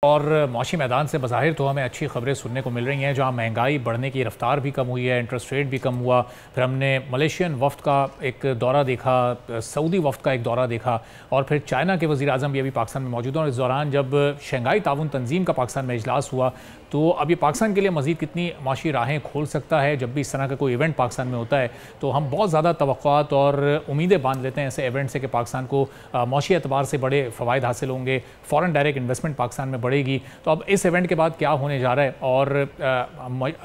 اور معاشی میدان سے بظاہر تو ہمیں اچھی خبریں سننے کو مل رہی ہیں، جہاں مہنگائی بڑھنے کی رفتار بھی کم ہوئی ہے، انٹرسٹ ریٹ بھی کم ہوا، پھر ہم نے ملیشین وفد کا ایک دورہ دیکھا، سعودی وفد کا ایک دورہ دیکھا، اور پھر چائنا کے وزیر اعظم بھی ابھی پاکستان میں موجود ہیں۔ اور اس دوران جب شنگھائی تعاون تنظیم کا پاکستان میں اجلاس ہوا تو اب یہ پاکستان کے لیے مزید کتنی معاشی راہیں کھول سکتا ہے۔ جب بھی اس طرح کا کوئی ایونٹ پاکستان میں ہوتا ہے تو ہم بہت زیادہ توقعات اور امیدیں باندھ لیتے ہیں ایسے ایونٹ سے کہ پاکستان کو معاشی اعتبار سے بڑے فوائد حاصل ہوں گے، فارن ڈائریکٹ انویسٹمنٹ پاکستان میں بڑھے گی۔ تو اب اس ایونٹ کے بعد کیا ہونے جا رہا ہے اور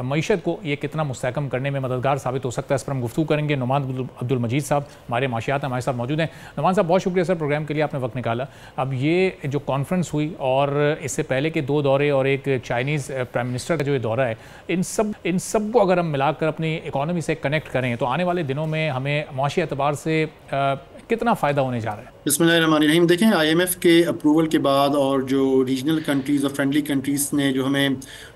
معیشت کو یہ کتنا مستحکم کرنے میں مددگار ثابت ہو سکتا ہے، اس پر ہم گفتگو کریں گے۔ نعمان عبد المجید صاحب ہمارے معاشیات ہمارے ساتھ موجود ہیں۔ نعمان صاحب بہت شکریہ سر، پروگرام کے لیے آپ نے وقت نکالا۔ اب یہ جو کانفرنس ہوئی اور اس سے پہلے کے 2 دورے اور ایک چائنیز پرائم منسٹر کا جو یہ دورہ ہے، ان سب کو اگر ہم ملا کر اپنی اکانومی سے کنیکٹ کریں تو آنے والے دنوں میں ہمیں معاشی اعتبار سے کتنا فائدہ ہونے جا رہا ہے؟ بسم اللہ الرحمن الرحیم۔ دیکھیں IMF کے اپروول کے بعد اور جو ریجنل کنٹریز اور فرینڈلی کنٹریز نے جو ہمیں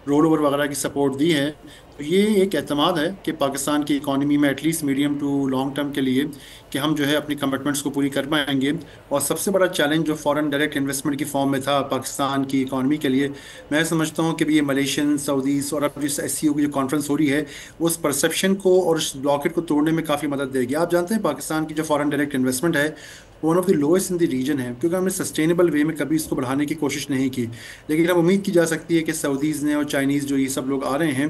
رول اوور وغیرہ کی سپورٹ دی ہے، تو یہ ایک اعتماد ہے کہ پاکستان کی اکانومی میں at least medium to long term کے لیے کہ ہم جو ہے اپنی کمٹمنٹس کو پوری کر پائیں گے۔ اور سب سے بڑا چیلنج جو فارن ڈائریکٹ انویسٹمنٹ کی فارم میں تھا پاکستان کی اکانومی کے لیے، میں سمجھتا ہوں کہ یہ ملیشین، سعودیز اور اب جس SCO کی جو کانفرنس ہو رہی ہے اس پرسیپشن کو اور اس بلاکٹ کو توڑنے میں کافی مدد دے گی۔ آپ جانتے ہیں پاکستان کی جو فارن ڈائریکٹ انویسٹمنٹ ہے one of the lowest in the region ہے، کیونکہ ہم نے سسٹینیبل وے میں کبھی اس کو بڑھانے کی کوشش نہیں کی۔ لیکن اب امید کی جا سکتی ہے کہ سعودیز نے اور چائنیز جو یہ سب لوگ آ رہے ہیں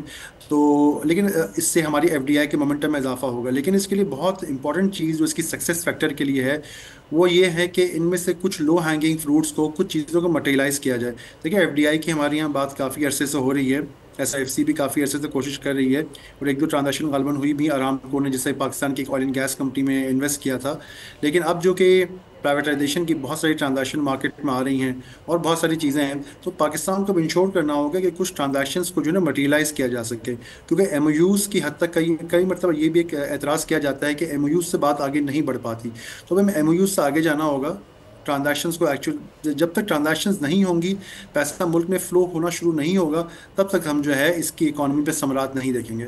تو لیکن اس سے ہماری FDI کے مومنٹم میں اضافہ ہوگا۔ لیکن اس کے لیے بہت امپورٹنٹ چیز جو اس کی سکسیس فیکٹر کے لیے ہے وہ یہ ہے کہ ان میں سے کچھ لو ہینگنگ فروٹس کو، کچھ چیزوں کو مٹیریلائز کیا جائے۔ دیکھیں FDI کی ہمارے یہاں بات کافی عرصے سے ہو رہی ہے، SIFC بھی کافی عرصے سے کوشش کر رہی ہے، اور 1-2 ٹرانزیکشن غالباً ہوئی بھی آرامکو نے، جسے پاکستان کی ایک آئل اینڈ گیس کمپنی میں انویسٹ کیا تھا۔ لیکن اب جو کہ پرائیویٹائزیشن کی بہت ساری ٹرانزیکشن مارکیٹ میں آ رہی ہیں اور بہت ساری چیزیں ہیں، تو پاکستان کو انشور کرنا ہوگا کہ کچھ ٹرانزیکشنز کو جو ہے نا مٹیریلائز کیا جا سکے، کیونکہ MOUs کی حد تک کئی مرتبہ یہ بھی ایک اعتراض کیا جاتا ہے کہ MOUs سے بات آگے نہیں بڑھ پاتی۔ تو ہمیں MOUs سے آگے جانا ہوگا، ٹرانزیکشنز کو ایکچوئل جب تک ٹرانزیکشنز نہیں ہوں گی، پیسہ ملک میں فلو ہونا شروع نہیں ہوگا، تب تک ہم جو ہے اس کی اکانومی پہ ثمرات نہیں دیکھیں گے۔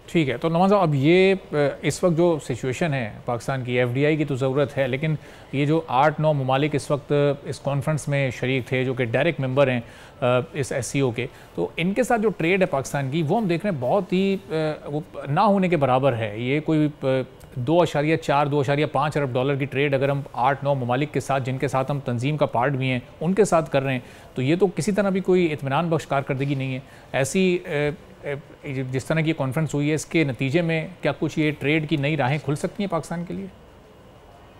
ٹھیک ہے، تو نواز صاحب اب یہ اس وقت جو سچویشن ہے پاکستان کی، FDI کی تو ضرورت ہے، لیکن یہ جو 8-9 ممالک اس وقت اس کانفرنس میں شریک تھے جو کہ ڈائریکٹ ممبر ہیں اس SCO کے، تو ان کے ساتھ جو ٹریڈ ہے پاکستان کی وہ ہم دیکھ رہے ہیں بہت ہی وہ نہ ہونے کے برابر ہے۔ یہ کوئی 2.4-2.5 ارب ڈالر کی ٹریڈ اگر ہم 8-9 ممالک کے ساتھ، جن کے ساتھ ہم تنظیم کا پارٹ بھی ہیں، ان کے ساتھ کر رہے ہیں، تو یہ تو کسی طرح بھی کوئی اطمینان بخش کارکردگی نہیں ہے۔ ایسی جس طرح کی کانفرنس ہوئی ہے، اس کے نتیجے میں کیا کچھ یہ ٹریڈ کی نئی راہیں کھل سکتی ہیں پاکستان کے لیے؟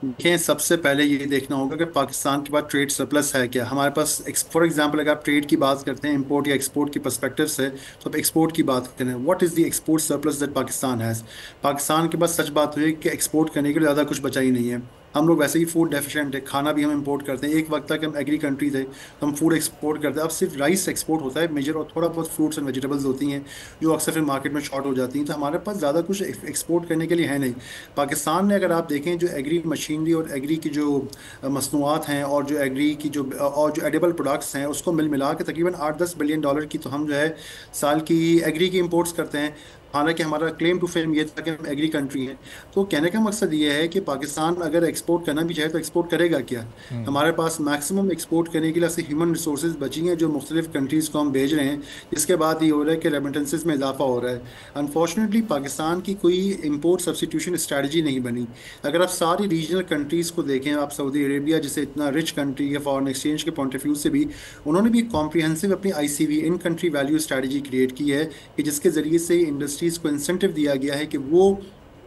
دیکھیں سب سے پہلے یہ دیکھنا ہوگا کہ پاکستان کے پاس ٹریڈ سرپلس ہے کیا۔ ہمارے پاس فار ایگزامپل اگر آپ ٹریڈ کی بات کرتے ہیں، امپورٹ یا ایکسپورٹ کی پرسپیکٹو سے، تو آپ ایکسپورٹ کی بات کریں، what is the export surplus that Pakistan has. Pakistan کے پاس سچ بات ہوئی کہ ایکسپورٹ کرنے کے لیے زیادہ کچھ بچا ہی نہیں ہے۔ ہم لوگ ویسے ہی فوڈ ڈیفیشینٹ ہے، کھانا بھی ہم امپورٹ کرتے ہیں۔ ایک وقت تک ہم ایگری کنٹری تھے تو ہم فوڈ ایکسپورٹ کرتے ہیں، اب صرف رائس ایکسپورٹ ہوتا ہے میجر، اور تھوڑا بہت فروٹس اینڈ ویجیٹیبلز ہوتی ہیں جو اکثر پھر مارکیٹ میں شارٹ ہو جاتی ہیں، تو ہمارے پاس زیادہ کچھ ایکسپورٹ کرنے کے لیے ہے نہیں۔ پاکستان نے اگر آپ دیکھیں جو ایگری مشینری اور ایگری کی جو مصنوعات ہیں اور جو ایگری کی اور جو ایڈیبل پروڈکٹس ہیں، اس کو ملا کے تقریباً $8-10 بلین کی تو ہم جو ہے سال کی ایگری کی امپورٹس کرتے ہیں۔ حالانکہ ہمارا کلیم ٹو فیم یہ تھا کہ ہم ایگری کنٹری ہیں۔ تو کہنے کا مقصد یہ ہے کہ پاکستان اگر ایکسپورٹ کرنا بھی چاہے تو ایکسپورٹ کرے گا کیا؟ ہمارے پاس میکسیمم ایکسپورٹ کرنے کے لیے ہیومن ریسورسز بچی ہیں جو مختلف کنٹریز کو ہم بھیج رہے ہیں، جس کے بعد یہ ہو رہا ہے کہ ریمیٹنسز میں اضافہ ہو رہا ہے۔ انفارچونیٹلی پاکستان کی کوئی امپورٹ سبسٹیوشن اسٹریٹجی نہیں بنی۔ اگر آپ ساری ریجنل کنٹریز کو دیکھیں، آپ سعودی عربیہ جسے اتنا رچ کنٹری ہے فارن ایکسچینج کے پوائنٹ آف ویو سے بھی، انہوں نے بھی کمپریہنسو اپنی ICV in country value strategy create کی ہے کہ جس کے ذریعے سے انڈسٹریز کو انسینٹو دیا گیا ہے کہ وہ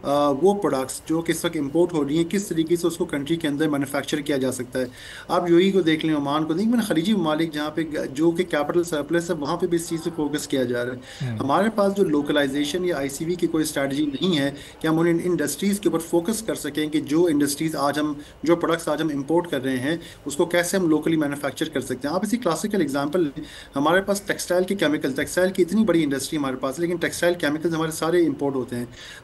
پروڈکٹس جو کہ اس وقت امپورٹ ہو رہی ہیں کس طریقے سے اس کو کنٹری کے اندر مینوفیکچر کیا جا سکتا ہے۔ آپ UAE کو دیکھ لیں، عمان کو دیکھ لیں، خلیجی ممالک جہاں پہ جو کہ کیپٹل سرپلس ہے، وہاں پہ بھی اس چیز پہ فوکس کیا جا رہا ہے۔ ہمارے پاس جو لوکلائزیشن یا ICV کی کوئی اسٹریٹجی نہیں ہے کہ ہم ان انڈسٹریز کے اوپر فوکس کر سکیں کہ جو انڈسٹریز جو پروڈکٹس آج ہم امپورٹ کر رہے ہیں اس کو کیسے ہم لوکلی مینوفیکچر کر سکتے ہیں۔ آپ اسی کلاسیکل ایگزامپل لیں، ہمارے پاس ٹیکسٹائل کی اتنی بڑی انڈسٹری ہمارے پاس، لیکن ٹیکسٹائل کیمیکلز ہمارے سارے امپورٹ ہوتے ہیں۔